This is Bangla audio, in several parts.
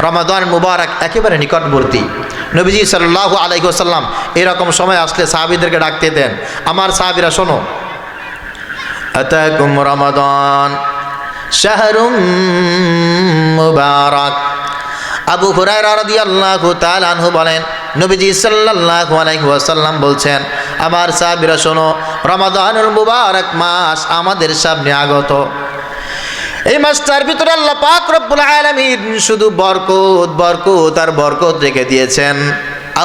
রমাদান মুবারক একেবারে নিকটবর্তী। নবীজি সাল্লাল্লাহু আলাইহি ওয়াসাল্লাম এরকম সময় আসলে সাহাবীদেরকে ডাকতে দেন, আমার সাহাবীরা শোনো, আতাকুম রমাদান শাহরুম মুবারক। আবু হুরায়রা রাদিয়াল্লাহু তাআলা আনহু বলেন, নবীজি সাল্লাল্লাহু আলাইহি ওয়াসাল্লাম বলছেন, আমার সাহাবীরা শোনো, রমাদানুল মুবারক মাস আমাদের সামনে আগত। এই মাসটার ভিতরে আল্লাহ পাক রব্বুল আলামিন শুধু বরকত বরকত আর বরকত রেখে দিয়েছেন।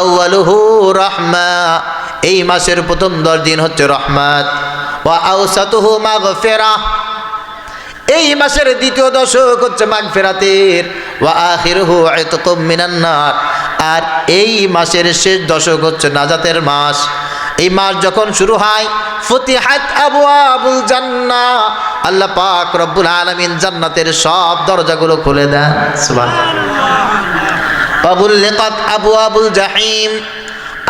আউয়ালুহু রাহমা, এই মাসের প্রথম 10 দিন হচ্ছে রহমত। ওয়া আওসাতুহু মাগফিরাহ, এই মাসের দ্বিতীয় দশক হচ্ছে মাগফিরাতের। ওয়া আখিরুহু ইতকুম মিনান নার, আর এই মাসের শেষ দশক হচ্ছে নাজাতের মাস। এই মাস যখন শুরু হয়, ফুতিহাত আবওয়াবুল জান্নাহ, আল্লাহ পাক রব্বুল আলামিন জান্নাতের সব দরজাগুলো খুলে দেন। সুবহানাল্লাহ। ওয়া গুলিকাত আবওয়াবুল জাহিম,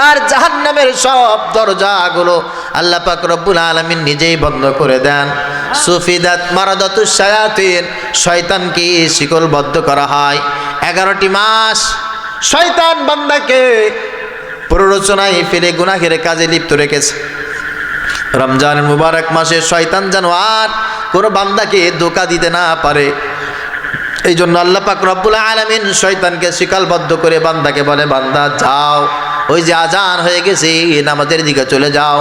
আর জাহান্নামের সব দরজাগুলো আল্লাহ পাক রব্বুল আলামিন নিজেই বন্ধ করে দেন। সুফিদাত মারাদাতুশ শায়াতিন, শয়তানকে শিকলবদ্ধ করা হয়। 11টি মাস শয়তান বান্দাকে প্ররোচনায় ফেলে গুনাহের কাজে লিপ্ত রেখেছে। রমজান মুবারক মাসে শয়তান যেন আর কোনো বান্দাকে ধোঁকা দিতে না পারে, এই জন্য আল্লাহ পাক রব্বুল আলামিন শয়তানকে শিকলবদ্ধ করে বান্দাকে বলে, বান্দা যাও, ওই যে আজান হয়ে গেছে নামাজের দিকে চলে যাও,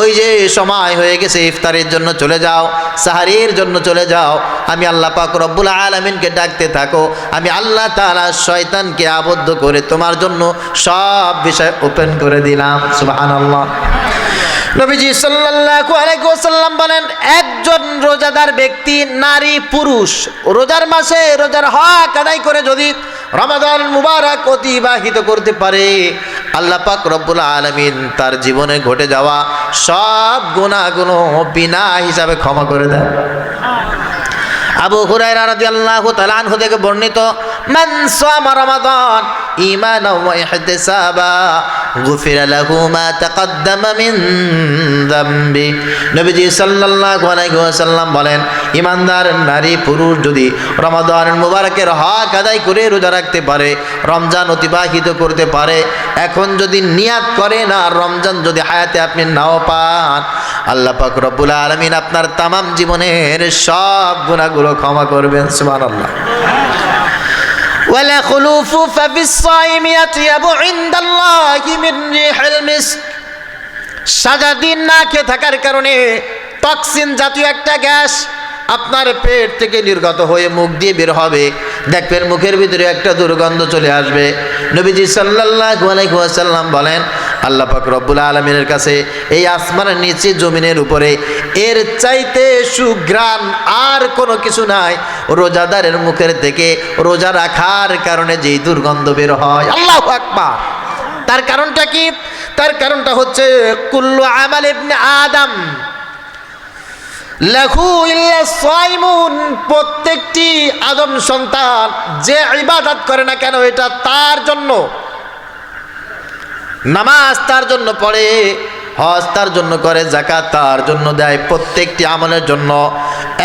ওই যে সময় হয়ে গেছে ইফতারের জন্য চলে যাও, সাহারির জন্য চলে যাও। আমি আল্লাহ পাক রব্বুল আলামিনকে ডাকতে থাকো, আমি আল্লাহ তাআলা শয়তানকে আবদ্ধ করে তোমার জন্য সব বিষয় ওপেন করে দিলাম। সুবহানাল্লাহ। নবীজি সাল্লাল্লাহু আলাইহি ওয়াসাল্লাম বলেন, একজন রোজাদার ব্যক্তি, নারী পুরুষ, রোজার মাসে রোজার হক আদায় করে যদি রমাদান মুবারক অতিবাহিত করতে পারে, আল্লাহ পাক রব্বুল আলামিন তার জীবনে ঘটে যাওয়া সব গুনাহগুলো বিনা হিসাবে ক্ষমা করে দেন। আবু হুরায়রা রাদিয়াল্লাহু তাআলা আনহু থেকে বর্ণিত, মান সামা রমাদান ঈমানান ওয়া ইহতিসাবা গুফিরা লাহু মা তাকদ্দামা মিন যামবি। নবীজি সাল্লাল্লাহু আলাইহি ওয়াসাল্লাম বলেন, ঈমানদার নারী পুরুষ যদি রমাদানের মুবারকের হক আদায় করে রোজা রাখতে পারে, রমজান অতিবাহিত করতে পারে, এখন যদি নিয়াত করেন আর রমজান যদি হায়াতে আপনি নাও পান, আল্লাহ পাক রব্বুল আলামিন আপনার তামাম জীবনের সব গুনাহগুলো ক্ষমা করবেন। সুবহানাল্লাহ। ওয়ালা খুলুফু ফাফিস সাইমি ইয়াতিয়াবু ইনদাল্লাহি মিন রিহিল মিস্ক, সারা দিন না খেয়ে থাকার কারণে টক্সিন জাতীয় একটা গ্যাস আপনার পেট থেকে নির্গত হয়ে মুখ দিয়ে বের হবে, দেখবেন মুখের ভিতরে একটা দুর্গন্ধ চলে আসবে। নবীজি সাল্লাল্লাহু আলাইহি ওয়াসাল্লাম বলেন, আল্লাহ পাক রব্বুল আলামিনের কাছে এই আসমানের নিচে জমিনের উপরে এর চাইতে সুঘ্রাণ আর কোনো কিছু নাই রোজাদারের মুখের থেকে রোজা রাখার কারণে যেই দুর্গন্ধ বের হয়। আল্লাহু আকবার। তার কারণটা কি? তার কারণটা হচ্ছে কুল্লু আমাল ইবনে আদম লাহু ইল্লা সাইমুন, প্রত্যেকটি আদম সন্তান যে ইবাদত করে না কেন এটা তার জন্য, নামাজ তার জন্য পড়ে, হজ তার জন্য করে, যাকাত তার জন্য দেয়, প্রত্যেকটি আমলের জন্য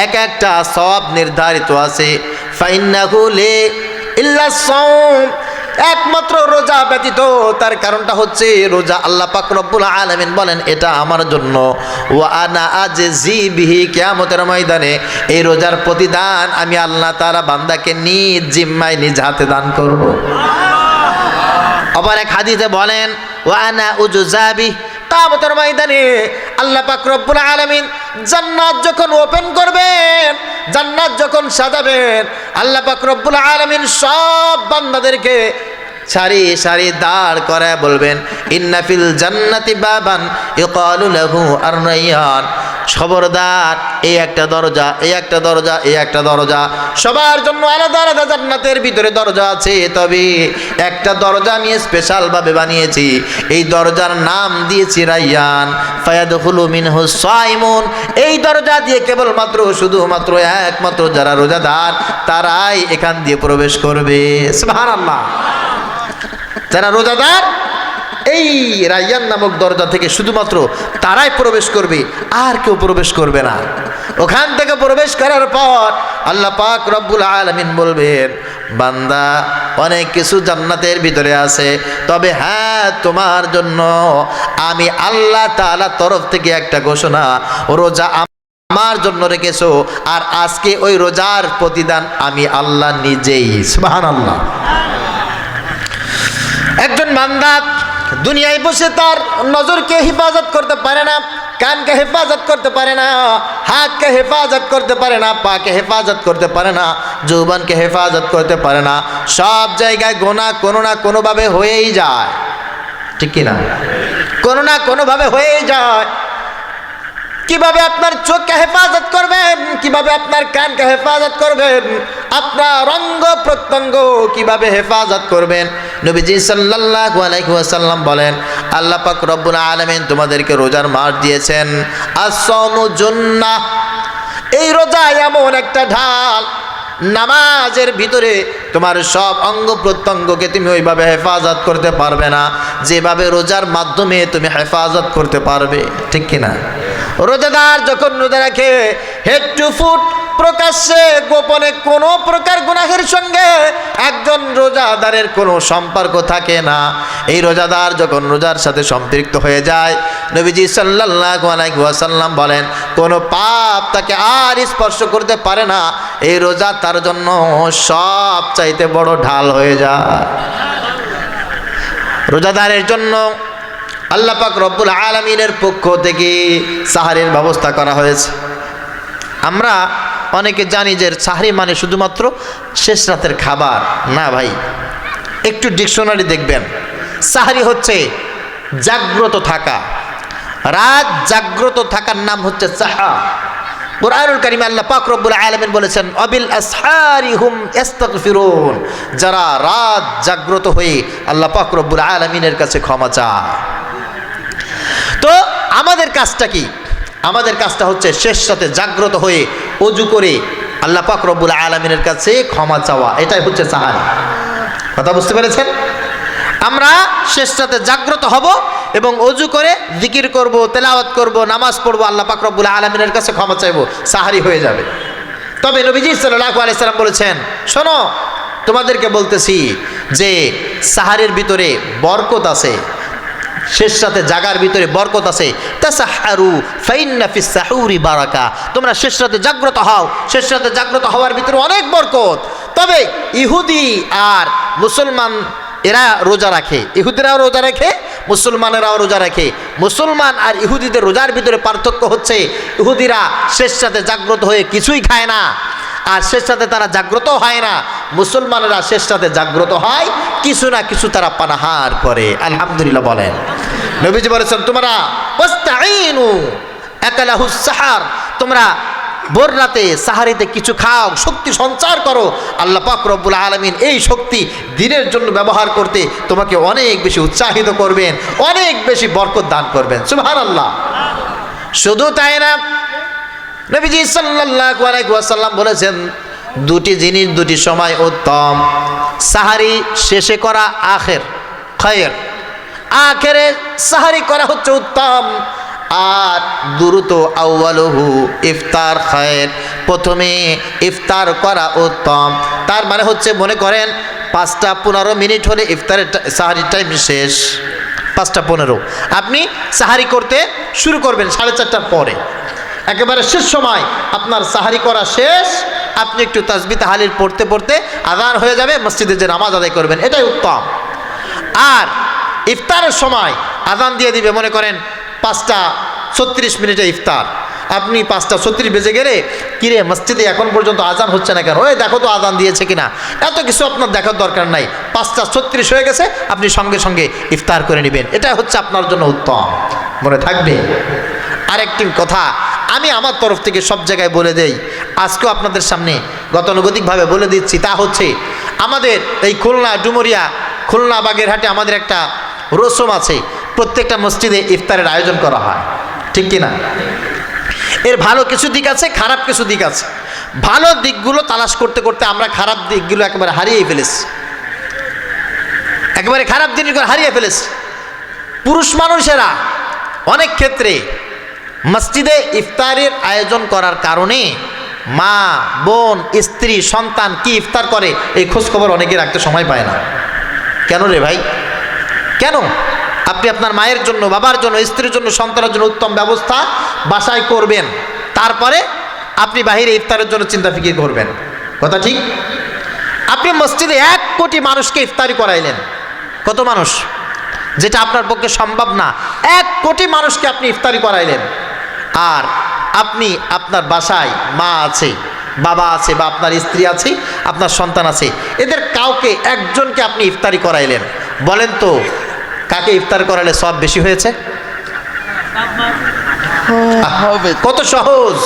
এক একটা সওয়াব নির্ধারিত আছে। ফাইন্নাহু লি ইল্লা সাওম, একমাত্র রোজা ব্যতীত। তার কারণটা হচ্ছে রোজা আল্লাহ পাক রব্বুল আলামিন বলেন এটা আমার জন্য, ওয়া আনা আজজি বিহি, কিয়ামতের ময়দানে এই রোজার প্রতিদান আমি আল্লাহ তাআলা বান্দাকে নিজ জিম্মায় নিজ হাতে দান করব। আবার এক হাদিসে বলেন, ওয়া আনা উজজাবি, কিয়ামতের ময়দানে আল্লাহ পাক রব্বুল আলামিন জান্নাত যখন ওপেন করবেন, জান্নাত যখন সাজাবেন, আল্লাহ পাক রব্বুল আলামিন সব বান্দাদেরকে সারি সারি দাঁড় করায় বলবেন, ইন্না ফিল জান্নাতি বাবান ইউকালু লাহু আর-রায়্যান, খবরদার এই একটা দরজা, এই একটা দরজা, এই একটা দরজা, সবার জন্য আলাদা আলাদা জান্নাতের ভিতরে দরজা আছে, তবে একটা দরজা আমি স্পেশাল ভাবে বানিয়েছি, এই দরজার নাম দিয়েছি রায়্যান, ফায়াদখুলু মিনহু সাইমুন, এই দরজা দিয়ে কেবলমাত্র শুধুমাত্র একমাত্র যারা রোজাদার তারাই এখান দিয়ে প্রবেশ করবে। সুবহানাল্লাহ। যারা রোজাদার এই রায়্যান নামক দরজা থেকে শুধুমাত্র তারাই প্রবেশ করবে, আর কেউ প্রবেশ করবে না। ওখান থেকে প্রবেশ করার পর আল্লাহ পাক রব্বুল আলামিন বলবেন, বান্দা অনেক কিছু জান্নাতের ভিতরে আছে, তবে হ্যাঁ তোমার জন্য আমি আল্লাহ তাআলার তরফ থেকে একটা ঘোষণা, রোজা আমার জন্য রেখেছো, আর আজকে ওই রোজার প্রতিদান আমি আল্লাহ নিজেই। সুবহানাল্লাহ। একজন বান্দা দুনিয়ায় বসে তার নজরকে হেফাজত করতে পারে না, কানকে হেফাজত করতে পারে না, হাতকে হেফাজত করতে পারে না, পাকে হেফাজত করতে পারে না, যৌবনকে হেফাজত করতে পারে না। সব জায়গায় গুনাহ কোনো না কোনোভাবে হয়েই যায়, ঠিক কি না? কোনো না কোনোভাবে হয়েই যায়। কিভাবে আপনার চোখকে হেফাজত করবেন, কিভাবে আপনার কানকে হেফাজত করবেন, আপনার অঙ্গ প্রত্যঙ্গ কিভাবে হেফাজত করবেন? নবীজি সাল্লাল্লাহু আলাইহি ওয়াসাল্লাম বলেন, আল্লাহ পাক রব্বুল আলামিন তোমাদেরকে রোজার মাস দিয়েছেন। আস-সাওমু জুন্নাহ, এই রোজা এমন একটা ঢাল, নামাজের ভিতরে তোমার সব অঙ্গ প্রত্যঙ্গকে তুমি ওইভাবে হেফাজত করতে পারবে না যেভাবে রোজার মাধ্যমে তুমি হেফাজত করতে পারবে, ঠিক কিনা? রোজাদার যখন রোজা রাখে, হেড টু ফুট, প্রকাশ্যে গোপনে কোনো প্রকার গুনাহের সঙ্গে একজন রোজাদারের কোনো সম্পর্ক থাকে না। এই রোজাদার যখন রোজার সাথে সম্পৃক্ত হয়ে যায়, নবীজি সাল্লাল্লাহু আলাইহি ওয়াসাল্লাম বলেন, কোনো পাপ তাকে আর স্পর্শ করতে পারে না। এই রোজা তার জন্য সব চাইতে বড় ঢাল হয়ে যায়। রোজাদারের জন্য আল্লাহ পাক রব্বুল আলামিনের পক্ষ থেকে সাহারির ব্যবস্থা করা হয়েছে। আমরা অনেকে জানি যে সাহরি মানে শুধুমাত্র শেষ রাতের খাবার না ভাই, একটু ডিকশনারি দেখবেন। সাহরি হচ্ছে জাগ্রত থাকা, রাত জাগ্রত থাকার নাম হচ্ছে সাহা। কুরআনুল কারীমে আল্লাহ পাক রব্বুল আলামিন বলেছেন, অবিল আসহারি হুম ইস্তাগফিরুন, যারা রাত জাগ্রত হয়ে আল্লাহ পাক রব্বুল আলামিনের কাছে ক্ষমা চায়। তো আমাদের কাজটা কি? আমাদের কাজটা হচ্ছে শেষ রাতে জাগ্রত হয়ে ওযু করে আল্লাহ পাক রব্বুল আলামিনের কাছে ক্ষমা চাওয়া, এটাই হচ্ছে সাহারি। কথা বুঝতে পেরেছেন? আমরা শেষ রাতে জাগ্রত হব এবং ওযু করে জিকির করব, তেলাওয়াত করব, নামাজ পড়ব, আল্লাহ পাক রব্বুল আলামিনের কাছে ক্ষমা চাইব, সাহারি হয়ে যাবে। তবে নবীজি সাল্লাল্লাহু আলাইহি সাল্লাম বলেছেন, শোনো তোমাদেরকে বলতেছি যে সাহারির ভিতরে বরকত আছে, শেষ রাতে জাগার ভিতরে বরকত আছে। তাসাহারু ফাইন্না ফিস সাহুরি বারাকা, তোমরা শেষ রাতে জাগ্রত হও, শেষ রাতে জাগ্রত হওয়ার ভিতরে অনেক বরকত। তবে ইহুদি আর মুসলমান এরা রোজা রাখে, ইহুদিরাও রোজা রাখে, মুসলমানেরাও রোজা রাখে। মুসলমান আর ইহুদিদের রোজার ভিতরে পার্থক্য হচ্ছে, ইহুদিরা শেষ রাতে জাগ্রত হয়ে কিছুই খায় না, আর শেষ রাতে তারা জাগ্রত হয় না। মুসলমানেরা শেষ রাতে জাগ্রত হয়, কিছু না কিছু তারা পানাহার করে। আলহামদুলিল্লাহ বলেন। নবীজি বলেছেন, তোমরা ওয়াস্তাঈনু আকালাহুস সাহার, তোমরা ভোর রাতে সাহারিতে কিছু খাও, শক্তি সঞ্চার করো। আল্লাহ পাক রব্বুল আলামিন এই শক্তি দিনের জন্য ব্যবহার করতে তোমাকে অনেক বেশি উৎসাহিত করবেন, অনেক বেশি বরকত দান করবেন। সুবহানাল্লাহ। শুধু তাই না, নবীজি সাল্লাল্লাহু আলাইহি ওয়াসাল্লাম বলেছেন, দুটি জিনিস দুটি সময় উত্তম। সাহারি শেষে করা আখের খায়ের, আখেরে সাহারি করা হচ্ছে উত্তম। আর দ্রুত আউয়ালুহু ইফতার খায়ের, প্রথমে ইফতার করা উত্তম। তার মানে হচ্ছে, মনে করেন 5:15 হলে ইফতারের সাহারির টাইম শেষ, 5:15 আপনি সাহারি করতে শুরু করবেন 4:30টার পরে, একেবারে শেষ সময় আপনার সাহারি করা শেষ, আপনি একটু তাসবিহ তাহলিল পড়তে পড়তে আযান হয়ে যাবে, মসজিদে যে নামাজ আদায় করবেন, এটাই উত্তম। আর ইফতারের সময় আযান দিয়ে দিবে, মনে করেন 5:36 ইফতার, আপনি 5:36 বেজে গেলে, কিরে মসজিদে এখন পর্যন্ত আজান হচ্ছে না কেন, ওই দেখো তো আজান দিয়েছে কিনা, এত কিছু আপনার দেখার দরকার নাই। 5:36 হয়ে গেছে, আপনি সঙ্গে সঙ্গে ইফতার করে নেবেন, এটা হচ্ছে আপনার জন্য উত্তম। মনে থাকবে। আরেকটি কথা আমি আমার তরফ থেকে সব জায়গায় বলে দেই, আজকেও আপনাদের সামনে গতানুগতিকভাবে বলে দিচ্ছি, তা হচ্ছে আমাদের এই খুলনা ডুমুরিয়া, খুলনা বাগেরহাটে আমাদের একটা রসম আছে, প্রত্যেকটা মসজিদে ইফতারের আয়োজন করা হয়, ঠিক কিনা? এর ভালো কিছু দিক আছে, খারাপ কিছু দিক আছে। ভালো দিকগুলো তালাশ করতে করতে আমরা খারাপ দিকগুলো একেবারে হারিয়ে ফেলেছি, একেবারে খারাপ জিনিসগুলো হারিয়ে ফেলেছি। পুরুষ মানুষেরা অনেক ক্ষেত্রে মসজিদে ইফতারের আয়োজন করার কারণে মা, বোন, স্ত্রী, সন্তান কি ইফতার করে এই খোঁজখবর অনেকে রাখতে সময় পায় না। কেন রে ভাই, কেন? আপনি আপনার মায়ের জন্য, বাবার জন্য, স্ত্রীর জন্য, সন্তানের জন্য উত্তম ব্যবস্থা বাসায় করবেন, তারপরে আপনি বাহিরে ইফতারের জন্য চিন্তা ফিকির করবেন। কথা ঠিক? আপনি মসজিদে 1 কোটি মানুষকে ইফতারি করাইলেন। কত মানুষ? যেটা আপনার পক্ষে সম্ভব না, 1 কোটি মানুষকে আপনি ইফতারি করাইলেন। আর আপনি আপনার বাসায় মা আছে, বাবা আছে, বা আপনার স্ত্রী আছে, আপনার সন্তান আছে, এদের কাউকে একজনকে আপনি ইফতারি করাইলেন। বলেন তো কাকে ইফতার করালে সব বেশি হয়েছে? কত সহজ।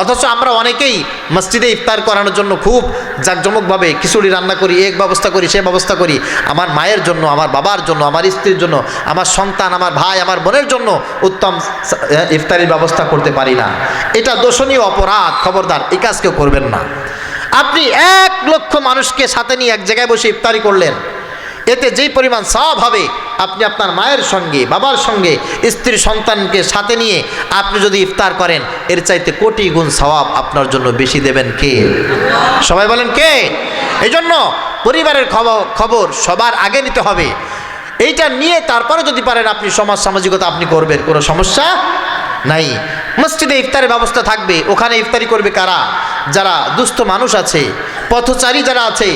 অথচ আমরা অনেকেই মসজিদে ইফতার করানোর জন্য খুব জাঁকজমকভাবে খিচুড়ি রান্না করি, এক ব্যবস্থা করি, সে ব্যবস্থা করি। আমার মায়ের জন্য, আমার বাবার জন্য, আমার স্ত্রীর জন্য, আমার সন্তান, আমার ভাই, আমার বোনের জন্য উত্তম ইফতারির ব্যবস্থা করতে পারি না। এটা দোষণীয় অপরাধ, খবরদার এই কাজ কেউ করবেন না। আপনি 1 লক্ষ মানুষকে সাথে নিয়ে এক জায়গায় বসে ইফতারি করলেন, এতে যেই পরিমাণ সওয়াব হবে, আপনি আপনার মায়ের সঙ্গে, বাবার সঙ্গে, স্ত্রী, সন্তানকে সাথে নিয়ে আপনি যদি ইফতার করেন, এর চাইতে কোটি গুণ সওয়াব আপনার জন্য বেশি দেবেন কে? সবাই বলেন কে? এই জন্য পরিবারের খবর সবার আগে নিতে হবে। এইটা নিয়ে তারপরে যদি পারেন আপনি সমাজ সামাজিকতা আপনি করবেন, কোনো সমস্যা নাই। মসজিদে ইফতারের ব্যবস্থা থাকবে, ওখানে ইফতারি করবে কারা? যারা দুস্থ মানুষ আছে, পথচারী যারা আছে,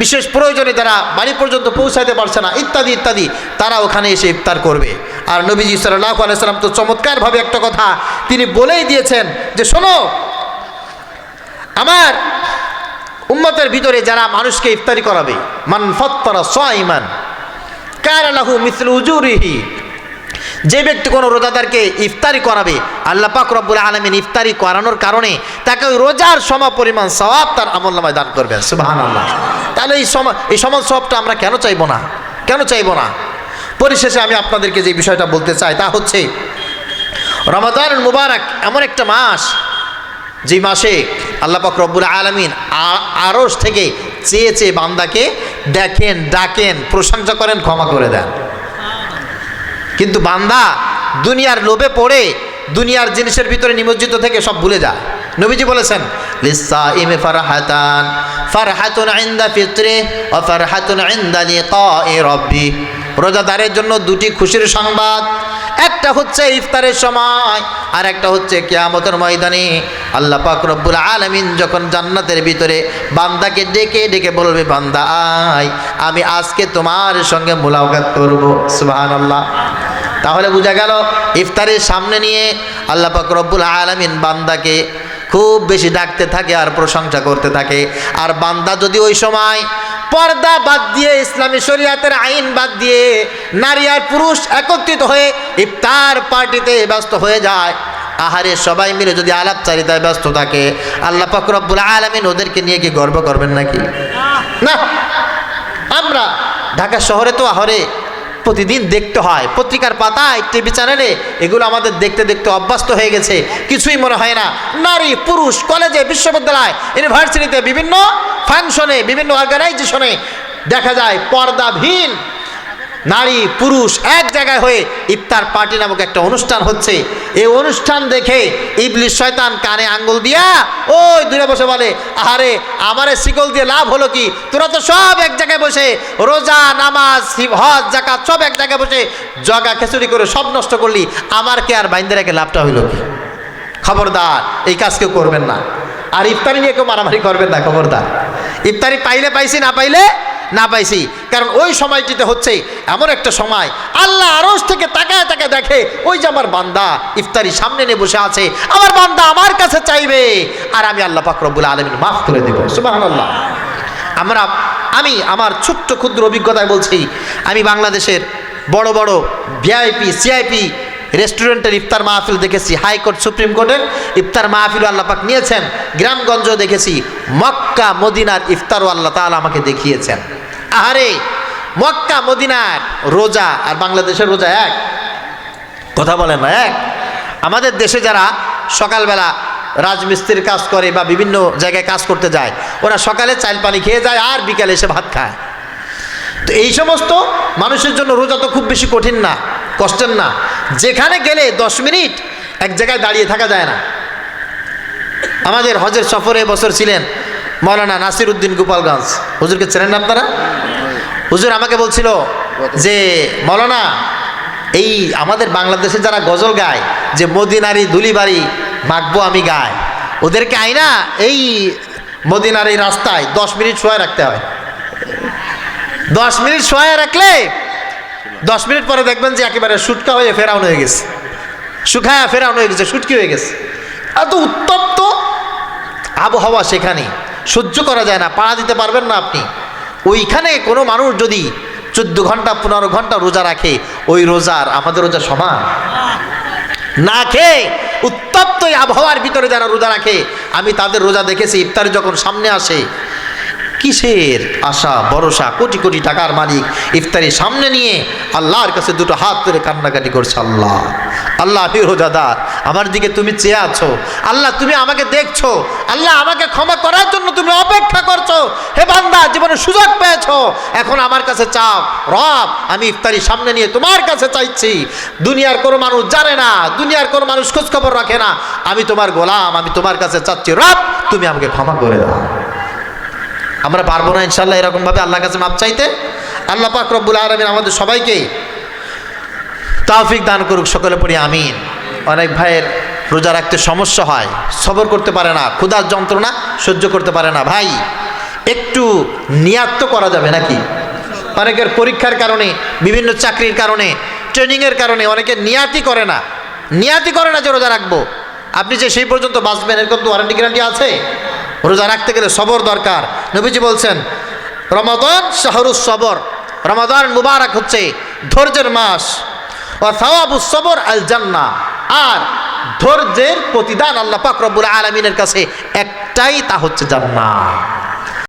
বিশেষ প্রয়োজনে যারা বাড়ি পর্যন্ত পৌঁছাতে পারছে না, ইত্যাদি ইত্যাদি, তারা ওখানে এসে ইফতার করবে। আর নবীজি সাল্লাল্লাহু আলাইহি সাল্লাম তো চমৎকারভাবে একটা কথা তিনি বলেই দিয়েছেন যে শোনো, আমার উম্মতের ভিতরে যারা মানুষকে ইফতারি করাবে, মান ফাত্তারা সাইমান কানা লাহু মিসলু উজুরিহি, যে ব্যক্তি কোনো রোজাদারকে ইফতারি করাবে, আল্লাহ পাক রব্বুল আলামিন ইফতারি করানোর কারণে তাকে ওই রোজার সমপরিমাণ সওয়াব তার আমলনামায় দান করবেন। সুবহানাল্লাহ। তাহলে এই সমান সওয়াবটা আমরা কেন চাইবো না? কেন চাইবো না? পরিশেষে আমি আপনাদেরকে যে বিষয়টা বলতে চাই তা হচ্ছে, রমাদানুল মুবারক এমন একটা মাস, যে মাসে আল্লাহ পাক রব্বুল আলামিন আরশ থেকে চেয়ে চেয়ে বান্দাকে দেখেন, ডাকেন, প্রশংসা করেন, ক্ষমা করে দেন। কিন্তু বান্দা দুনিয়ার লোভে পড়ে দুনিয়ার জিনিসের ভিতরে নিমজ্জিত থেকে সব ভুলে যায়। নবীজি বলেছেন, লিসাইমি ফারহাতান, ফারহাতুন ইনদা ফিত্রি ওয়া ফারহাতুন ইনদা লিকাই রাব্বি। রোজাদারের জন্য 2টি খুশির সংবাদ, একটা হচ্ছে ইফতারের সময়, আর একটা হচ্ছে কিয়ামতের ময়দানে আল্লাহ পাক রব্বুল আলামিন যখন জান্নাতের ভিতরে বান্দাকে ডেকে ডেকে বলবে, বান্দা আয়, আমি আজকে তোমার সঙ্গে মুলাকাত করব। সুবহানাল্লাহ। তাহলে বোঝা গেল ইফতারের সামনে নিয়ে আল্লাহ পাক রব্বুল আলামিন বান্দাকে খুব বেশি ডাকতে থাকে আর প্রশংসা করতে থাকে। আর বান্দা যদি ওই সময় পর্দা বাদ দিয়ে, ইসলামী শরীয়তের আইন বাদ দিয়ে নারী আর পুরুষ একত্রিত হয়ে ইফতার পার্টিতে ব্যস্ত হয়ে যায়, আহারে সবাই মিলে যদি আলাপচারিতায় ব্যস্ত থাকে, আল্লাহ পাক রব্বুল আলামিন ওদেরকে নিয়ে কি গর্ব করবেন নাকি? না। আমরা ঢাকা শহরে তো আহারে প্রতিদিন দেখতে হয়, পত্রিকার পাতায়, টিভি চ্যানেলে, এগুলো আমাদের দেখতে দেখতে অভ্যস্ত হয়ে গেছে, কিছুই মনে হয় না। নারী পুরুষ কলেজে, বিশ্ববিদ্যালয়, ইউনিভার্সিটিতে, বিভিন্ন ফাংশনে, বিভিন্ন অর্গানাইজেশনে দেখা যায় পর্দাবিহীন নারী পুরুষ এক জায়গায় হয়ে ইফতার পার্টি নামক একটা অনুষ্ঠান হচ্ছে। এই অনুষ্ঠান দেখে ইবলিস শয়তান কানে আঙ্গুল দিয়া ওই দূরে বসে বলে, আহারে আমারে শিকল দিয়ে লাভ হলো কি? তোরা তো সব এক জায়গায় বসে রোজা, নামাজ, হজ, যাকাত সব এক জায়গায় বসে জগা খিচুড়ি করে সব নষ্ট করলি, আমার কে আর বাইন্দে রেখে লাভটা হইল কি? খবরদার, এই কাজ কেউ করবেন না। আর ইফতারি নিয়ে কেউ মারামারি করবেন না, খবরদার। ইফতারি পাইলে পাইছি, না পাইলে না পাইছি। কারণ ওই সময়টিতে হচ্ছে এমন একটা সময়, আল্লাহ আরশ থেকে তাকায় তাকায় দেখে, ওই যে আমার বান্দা ইফতারি সামনে নিয়ে বসে আছে, আমার বান্দা আমার কাছে চাইবে, আর আমি আল্লাহ পাক রব্বুল আলামিন মাফ করে দেব। সুবহানাল্লাহ। আমি আমার ছোট্ট ক্ষুদ্র অভিজ্ঞতায় বলছি, আমি বাংলাদেশের বড় বড় ভিআইপি, সিআইপি রেস্টুরেন্টের ইফতার মাহফিল দেখেছি, হাইকোর্ট, সুপ্রিম কোর্টের ইফতার মাহফিল আল্লাহ পাক নিয়েছেন, গ্রামগঞ্জও দেখেছি, মক্কা মদিনার ইফতারও আল্লাহ তাআলা আমাকে দেখিয়েছেন। আহারে, মক্কা মদিনার রোজা আর বাংলাদেশের রোজা এক? কথা বলেন না এক? আমাদের দেশে যারা সকালবেলা রাজমিস্ত্রির কাজ করে বা বিভিন্ন জায়গায় কাজ করতে যায়, ওরা সকালে চাল পানি খেয়ে যায় আর বিকালে এসে ভাত খায়। তো এই সমস্ত মানুষের জন্য রোজা তো খুব বেশি কঠিন না। কষ্টের না। যেখানে গেলে 10 মিনিট এক জায়গায় দাঁড়িয়ে থাকা যায় না। আমাদের হজের সফরে বছর ছিলেন মৌলানা নাসির উদ্দিন গোপালগঞ্জ, হুজুরকে চেনেন না আপনারা? হুজুর আমাকে বলছিল যে মৌলানা, এই আমাদের বাংলাদেশে যারা গজল গায় যে মদিনারি ধুলিবাড়ি মাখবো আমি গায়, ওদেরকে আইনা এই মদিনার এই রাস্তায় 10 মিনিট শোয়া রাখতে হয়। 10 মিনিট শোয়া রাখলে 10 মিনিট পরে দেখবেন যে একেবারে শুটকা হয়ে ফেরাউন হয়ে গেছে, শুকায়া ফেরাউন হয়ে গেছে, শুটকি হয়ে গেছে। এত উত্তপ্ত আবহাওয়া, সেখানে সহ্য করা যায় না, পাড়া দিতে পারবেন না আপনি। ওইখানে কোনো মানুষ যদি 14 ঘন্টা 15 ঘন্টা রোজা রাখে, ওই রোজার আমাদের রোজা সমান না। খেয়ে উত্তপ্ত আবহাওয়ার ভিতরে যারা রোজা রাখে, আমি তাদের রোজা দেখেছি, ইফতারি যখন সামনে আসে, কিসের আশা ভরসা, কোটি কোটি টাকার মালিক ইফতারি সামনে নিয়ে আল্লাহর কাছে দুটো হাত ধরে কান্নাকাটি করছে, আল্লাহ আল্লাহ আমি রোজাদার, আমার দিকে তুমি চেয়ে আছো, আল্লাহ তুমি আমাকে দেখছো, আল্লাহ আমাকে ক্ষমা করার জন্য তুমি অপেক্ষা করছো, হে বান্দা জীবনে সুযোগ পেয়েছো, এখন আমার কাছে চাও। রব আমি ইফতারি সামনে নিয়ে তোমার কাছে চাইছি, দুনিয়ার কোনো মানুষ জানে না, দুনিয়ার কোনো মানুষ খোঁজখবর রাখে না, আমি তোমার গোলাম, আমি তোমার কাছে চাচ্ছি, রব তুমি আমাকে ক্ষমা করে দাও। আমরা পারবো না ইনশাল্লাহ এরকমভাবে আল্লাহর কাছে মাপ চাইতে? আল্লাহ পাক রব্বুল আলামিন আমাদের সবাইকে তৌফিক দান করুক, সকলে পড়ি আমিন। অনেক ভাইয়ের রোজা রাখতে সমস্যা হয়, সবর করতে পারে না, ক্ষুধার যন্ত্রণা সহ্য করতে পারে না। ভাই একটু নিয়াত তো করা যাবে নাকি? অনেকের পরীক্ষার কারণে, বিভিন্ন চাকরির কারণে, ট্রেনিংয়ের কারণে অনেকে নিয়াতই করে না, নিয়াতই করে না যে রোজা রাখবো। আপনি যে সেই পর্যন্ত বাঁচবেন এরকম তো ওয়ারেন্টি গ্যারান্টি আছে? রোজা রাখতে গেলে সবর দরকার। নবীজি বলছেন রমাদান শাহরুস সবর, রমাদান মুবারক হচ্ছে ধৈর্যের মাস, ও সাওয়াবুস সবর আল জান্নাহ, আর ধৈর্যের প্রতিদান আল্লাহ পাক রব্বুল আলামিনের কাছে একটাই, তা হচ্ছে জান্নাত।